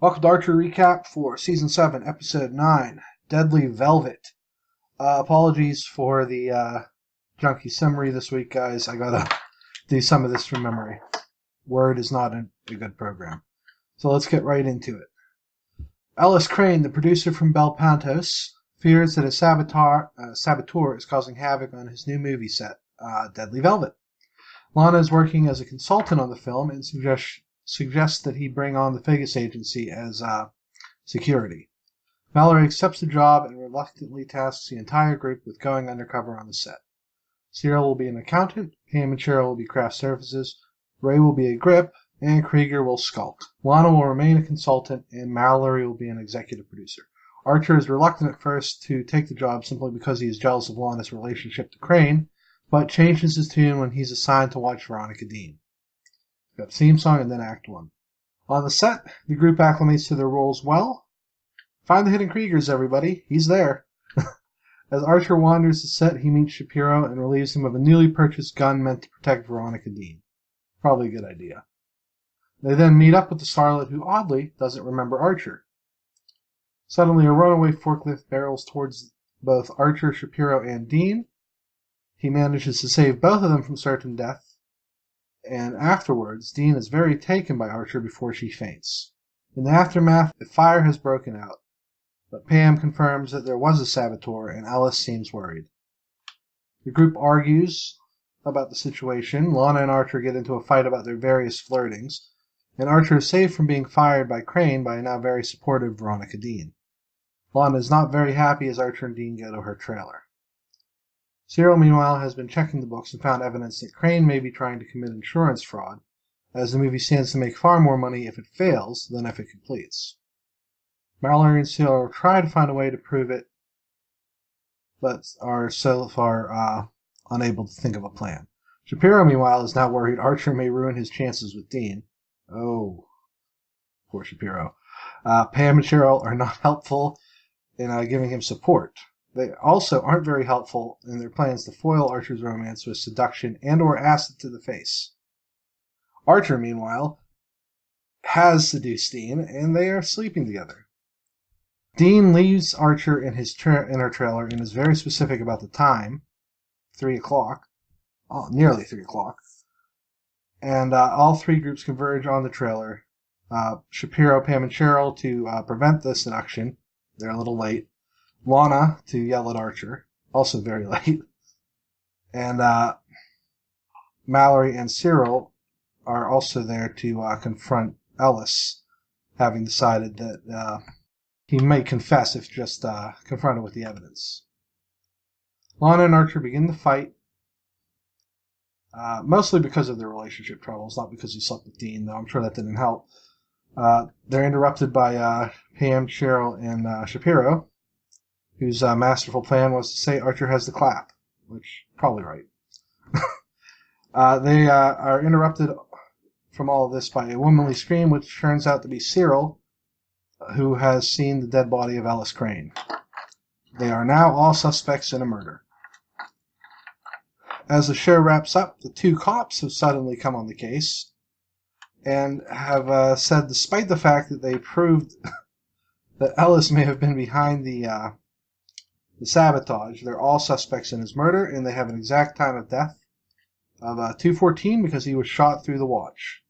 Welcome to Archer Recap for Season 7, Episode 9, Deadly Velvet. Apologies for the junky summary this week, guys. I gotta do some of this from memory. Word is not a good program. So let's get right into it. Ellis Crane, the producer from Bel Pantos, fears that a saboteur is causing havoc on his new movie set, Deadly Velvet. Lana is working as a consultant on the film and suggests that he bring on the Vegas agency as security. Mallory accepts the job and reluctantly tasks the entire group with going undercover on the set. Cyril will be an accountant, Pam and Cheryl will be craft services, Ray will be a grip, and Krieger will skulk. Lana will remain a consultant, and Mallory will be an executive producer. Archer is reluctant at first to take the job simply because he is jealous of Lana's relationship to Crane, but changes his tune when he's assigned to watch Veronica Dean. We've got theme song and then Act 1. On the set, the group acclimates to their roles well. Find the hidden Kriegers, everybody. He's there. As Archer wanders the set, he meets Shapiro and relieves him of a newly purchased gun meant to protect Veronica Dean. Probably a good idea. They then meet up with the starlet who, oddly, doesn't remember Archer. Suddenly, a runaway forklift barrels towards both Archer, Shapiro, and Dean. He manages to save both of them from certain death, and afterwards, Dean is very taken by Archer before she faints. In the aftermath, a fire has broken out, but Pam confirms that there was a saboteur, and Ellis seems worried. The group argues about the situation. Lana and Archer get into a fight about their various flirtings, and Archer is saved from being fired by Crane by a now very supportive Veronica Dean. Lana is not very happy as Archer and Dean go to her trailer. Cyril, meanwhile, has been checking the books and found evidence that Crane may be trying to commit insurance fraud, as the movie stands to make far more money if it fails than if it completes. Mallory and Cyril try to find a way to prove it, but are so far unable to think of a plan. Shapiro, meanwhile, is now worried Archer may ruin his chances with Dean. Oh, poor Shapiro. Pam and Cheryl are not helpful in giving him support. They also aren't very helpful in their plans to foil Archer's romance with seduction and or acid to the face. Archer, meanwhile, has seduced Dean, and they are sleeping together. Dean leaves Archer in her trailer and is very specific about the time, 3 o'clock, nearly 3 o'clock, and all three groups converge on the trailer. Shapiro, Pam, and Cheryl to prevent the seduction. They're a little late. Lana to yell at Archer, also very late. And Mallory and Cyril are also there to confront Ellis, having decided that he may confess if just confronted with the evidence. Lana and Archer begin the fight, mostly because of their relationship troubles, not because he slept with Dean, though I'm sure that didn't help. They're interrupted by Pam, Cheryl, and Shapiro, whose masterful plan was to say Archer has the clap, which probably right. They are interrupted from all of this by a womanly scream, which turns out to be Cyril, who has seen the dead body of Ellis Crane. They are now all suspects in a murder. As the show wraps up, the two cops have suddenly come on the case and have said, despite the fact that they proved that Ellis may have been behind the sabotage, they're all suspects in his murder, and they have an exact time of death of 2:14 because he was shot through the watch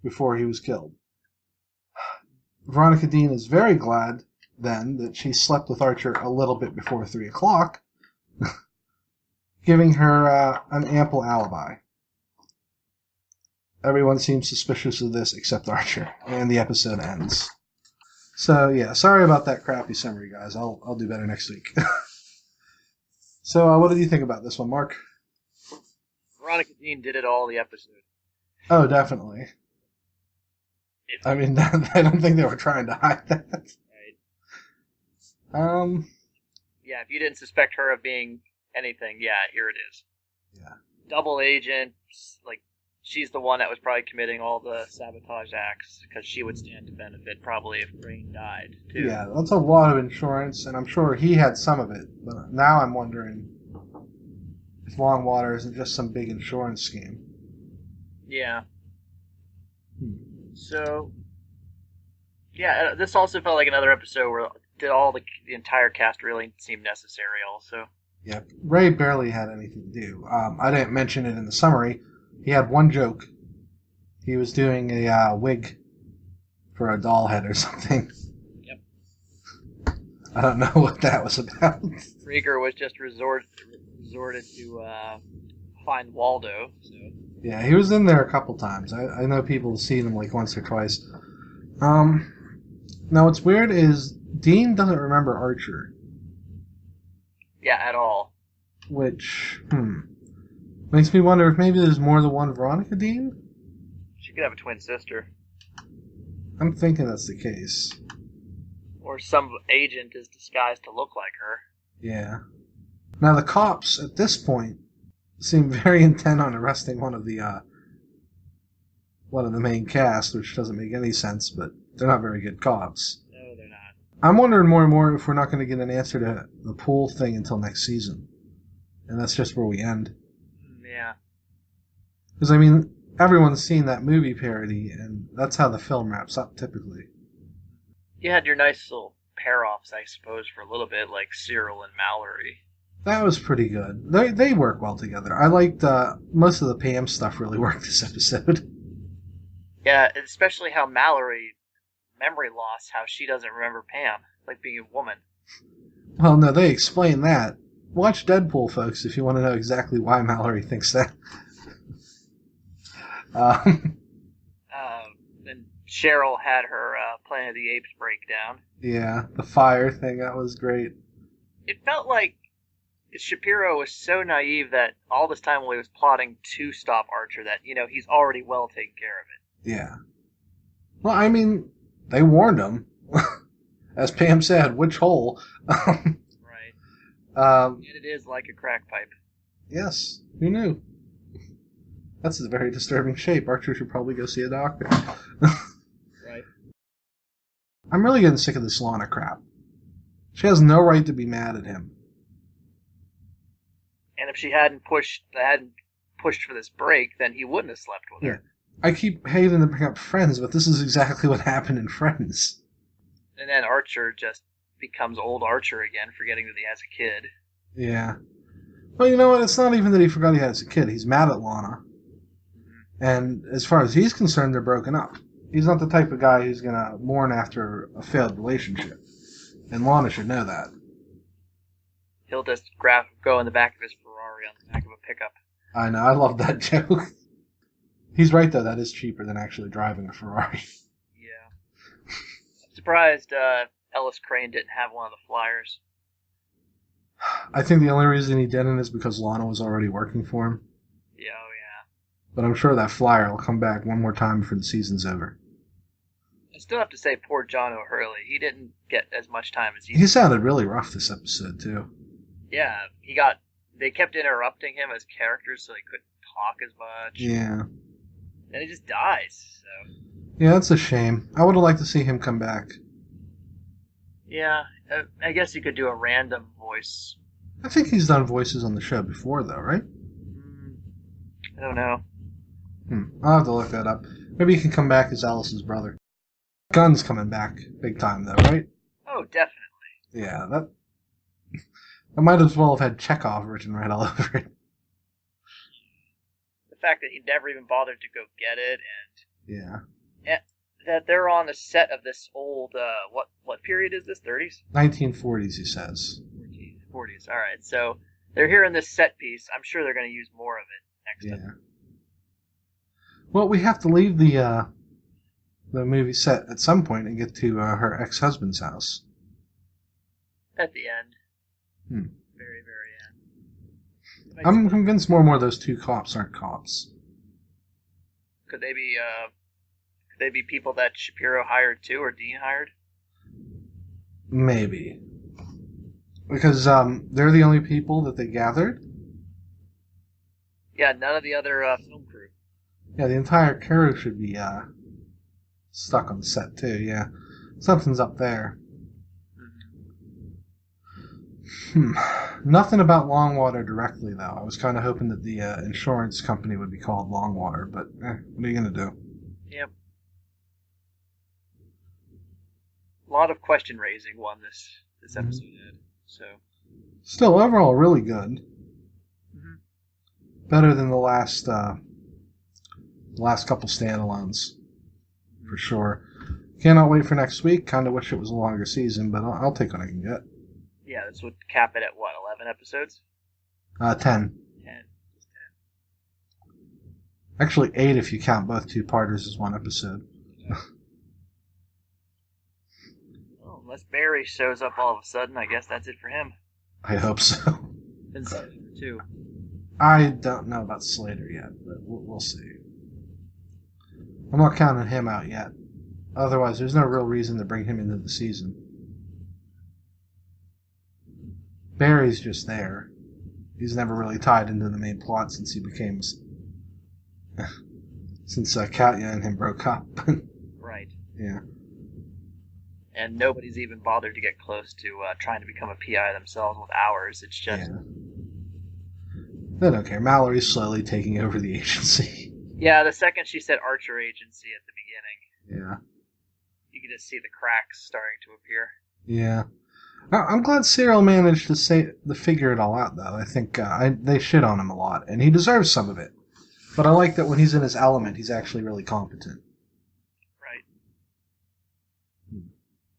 before he was killed. Veronica Dean is very glad, then, that she slept with Archer a little bit before 3 o'clock, giving her an ample alibi. Everyone seems suspicious of this except Archer, and the episode ends. So, yeah, sorry about that crappy summary, guys. I'll do better next week. So, what did you think about this one, Mark? Veronica Dean did it all the episode. Oh, definitely. I mean, I don't think they were trying to hide that. Right. Yeah, if you didn't suspect her of being anything, yeah, here it is. Yeah. Double agent, like, she's the one that was probably committing all the sabotage acts, because she would stand to benefit probably if Crane died, too. Yeah, that's a lot of insurance, and I'm sure he had some of it, but now I'm wondering if Longwater isn't just some big insurance scheme. Yeah. So, Yeah, this also felt like another episode where did all the entire cast really seem necessary. Also, Yeah, Ray barely had anything to do. I didn't mention it in the summary. He had one joke. He was doing a wig for a doll head or something. yep. I don't know what that was about. Rieger was just resorted to find Waldo. So Yeah, he was in there a couple times. I know people have seen him like once or twice. Now what's weird is Dean doesn't remember Archer, yeah, at all. which makes me wonder if maybe there's more than one Veronica Dean. She could have a twin sister, I'm thinking that's the case. or some agent is disguised to look like her. Yeah. Now the cops at this point seem very intent on arresting one of the main cast, which doesn't make any sense, but they're not very good cops. No, they're not. I'm wondering more and more if we're not going to get an answer to the pool thing until next season. And that's just where we end. Yeah. Because, I mean, everyone's seen that movie parody, and that's how the film wraps up typically. You had your nice little pair-offs, I suppose, for a little bit, like Cyril and Mallory. That was pretty good. They work well together. I liked most of the Pam stuff really worked this episode. Yeah, especially how Mallory, memory loss, how she doesn't remember Pam, like being a woman. Well, no, they explain that. Watch Deadpool, folks, if you want to know exactly why Mallory thinks that. And Cheryl had her Planet of the Apes breakdown. Yeah, the fire thing, that was great. It felt like Shapiro was so naive that all this time while he was plotting to stop Archer, that, he's already well taken care of it. Yeah. Well, I mean, they warned him. As Pam said, which hole? Right. And it is like a crack pipe. Yes, who knew? That's a very disturbing shape. Archer should probably go see a doctor. Right. I'm really getting sick of this Lana crap. She has no right to be mad at him. And if she hadn't pushed for this break, then he wouldn't have slept with her. I keep hating to bring up Friends, but this is exactly what happened in Friends. And then Archer just becomes old Archer again, forgetting that he has a kid. Yeah. Well, you know what? It's not even that he forgot he had as a kid. He's mad at Lana. Mm-hmm. And as far as he's concerned, they're broken up. He's not the type of guy who's going to mourn after a failed relationship. And Lana should know that. He'll just go in the back of his Ferrari on the back of a pickup. I know. I love that joke. He's right, though. That is cheaper than actually driving a Ferrari. Yeah. I'm surprised Ellis Crane didn't have one of the Flyers. I think the only reason he didn't is because Lana was already working for him. Yeah, oh yeah. But I'm sure that Flyer will come back one more time before the season's over. I still have to say poor John O'Hurley. He didn't get as much time as he sounded really rough this episode, too. Yeah, they kept interrupting him as characters so he couldn't talk as much. Yeah. And he just dies, so. Yeah, that's a shame. I would have liked to see him come back. Yeah, I guess he could do a random voice. I think he's done voices on the show before, though, right? I don't know. I'll have to look that up. Maybe he can come back as Alice's brother. Gunn's coming back big time, though, right? Oh, definitely. Yeah, that might as well have had Chekhov written right all over it. The fact that he never even bothered to go get it, and that they're on the set of this old what period is this? 30s? 1940s, he says. 40s. All right. So they're here in this set piece. I'm sure they're going to use more of it next time. Well, we have to leave the movie set at some point and get to her ex-husband's house. At the end. Very, very end. I'm convinced more and more those two cops aren't cops. Could they be people that Shapiro hired too, or Dean hired? Maybe. Because they're the only people that they gathered? Yeah, none of the other film crew. Yeah, the entire crew should be stuck on the set too, yeah. Something's up there. Nothing about Longwater directly, though. I was kind of hoping that the insurance company would be called Longwater, but what are you going to do? Yep. lot of question raising one this episode had. So still, overall, really good. Mhm. Better than the last couple standalones, for sure. Cannot wait for next week. Kind of wish it was a longer season, but I'll take what I can get. yeah, this would cap it at what, 11 episodes? 10. 10. Actually, 8 if you count both two-parters as one episode. Well, unless Barry shows up all of a sudden, I guess that's it for him. I hope so. And Slater, too. I don't know about Slater yet, but we'll see. I'm not counting him out yet. Otherwise, there's no real reason to bring him into the season. Barry's just there. He's never really tied into the main plot since he became... since Katya and him broke up. Right. Yeah. And nobody's even bothered to get close to trying to become a PI themselves with hours. It's just... Yeah. They don't care. Mallory's slowly taking over the agency. Yeah, the second she said Archer Agency at the beginning, Yeah. you could just see the cracks starting to appear. Yeah. I'm glad Cyril managed to figure it all out, though. I think they shit on him a lot, and he deserves some of it. But I like that when he's in his element, he's actually really competent. Right.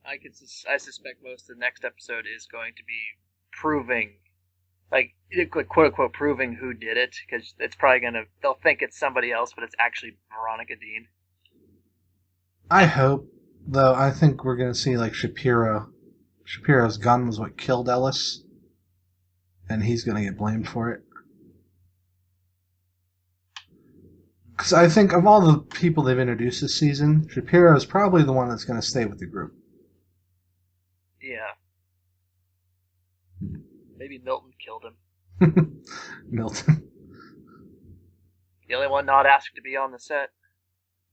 I suspect most of the next episode is going to be proving, like, quote-unquote, proving who did it, because it's probably they'll think it's somebody else, but it's actually Veronica Dean. I hope, though. I think we're going to see, like, Shapiro's gun was what killed Ellis, and he's going to get blamed for it. Because I think of all the people they've introduced this season, Shapiro is probably the one that's going to stay with the group. Yeah. Maybe Milton killed him. Milton. The only one not asked to be on the set.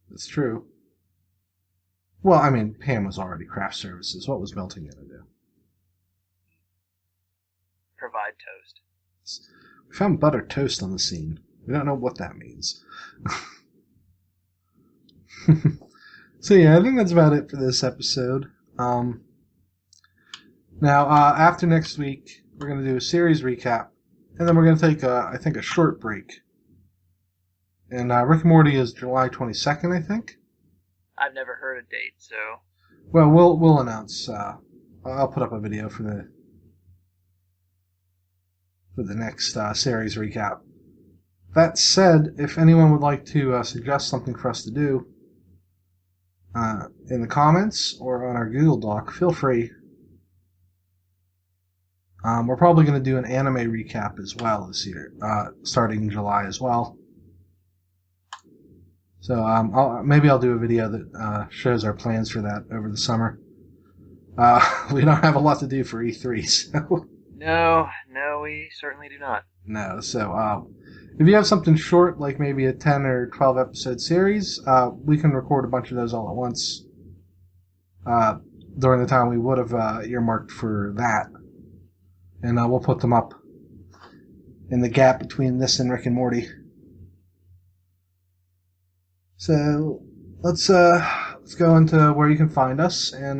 That's true. Well, I mean, Pam was already craft services. What was Milton going to do? Provide toast. We found buttered toast on the scene. We don't know what that means. So yeah, I think that's about it for this episode. Now, after next week, we're going to do a series recap, and then we're going to take, I think, a short break. And Rick and Morty is July 22nd, I think. I've never heard a date, so... Well, we'll announce. I'll put up a video for the next series recap. That said, if anyone would like to suggest something for us to do in the comments or on our Google Doc, feel free. We're probably going to do an anime recap as well this year, starting in July as well. So maybe I'll do a video that shows our plans for that over the summer. We don't have a lot to do for E3, so... No, we certainly do not. No, so if you have something short, like maybe a 10 or 12 episode series, we can record a bunch of those all at once during the time we would have earmarked for that. And we'll put them up in the gap between this and Rick and Morty. So let's go into where you can find us, and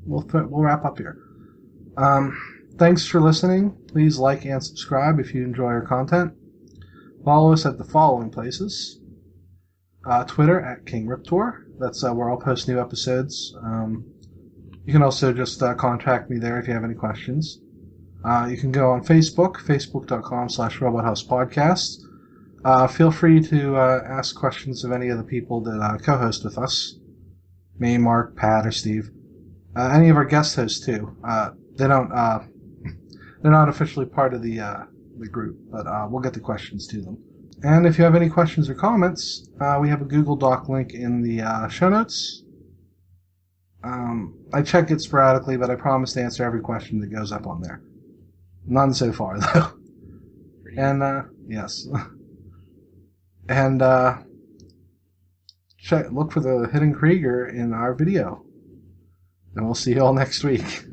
we'll wrap up here. Thanks for listening. Please like and subscribe if you enjoy our content. Follow us at the following places: Twitter at KingRipTour. That's where I'll post new episodes. You can also just contact me there if you have any questions. You can go on Facebook, facebook.com/RobotHousePodcast. Feel free to ask questions of any of the people that co-host with us. Me, Mark, Pat, or Steve. Any of our guest hosts, too. They're not officially part of the group, but we'll get the questions to them. And if you have any questions or comments, we have a Google Doc link in the show notes. I check it sporadically, but I promise to answer every question that goes up on there. None so far, though. And, yes. And look for the hidden Krieger in our video. And we'll see you all next week.